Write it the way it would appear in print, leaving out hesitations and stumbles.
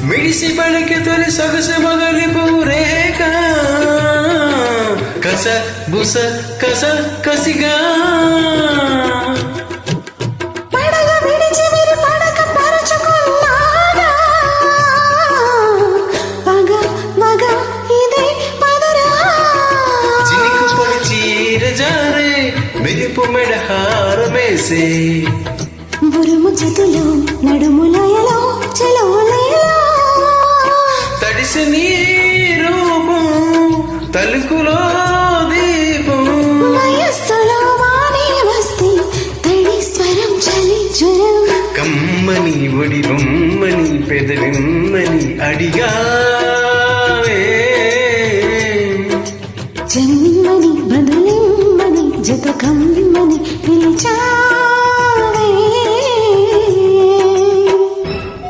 మిడిసి పడకి తొలి సొగసు మొదలు పూరేక కస బుస కస కసిగా మెరుపు మెడహారమేసే బురుము చేతులు నడుములయలో చెలవలయలో తడిసి నీ రూపం తలుకులో దీపం వయస్సులో వాణి వస్తే తడి స్వరం చలి జ్వరం కమ్మని ఒడి బొమ్మని పెదవిమ్మని అడిగావే జన్మని బదులిమ్మని జత కమ్మని పిలిచా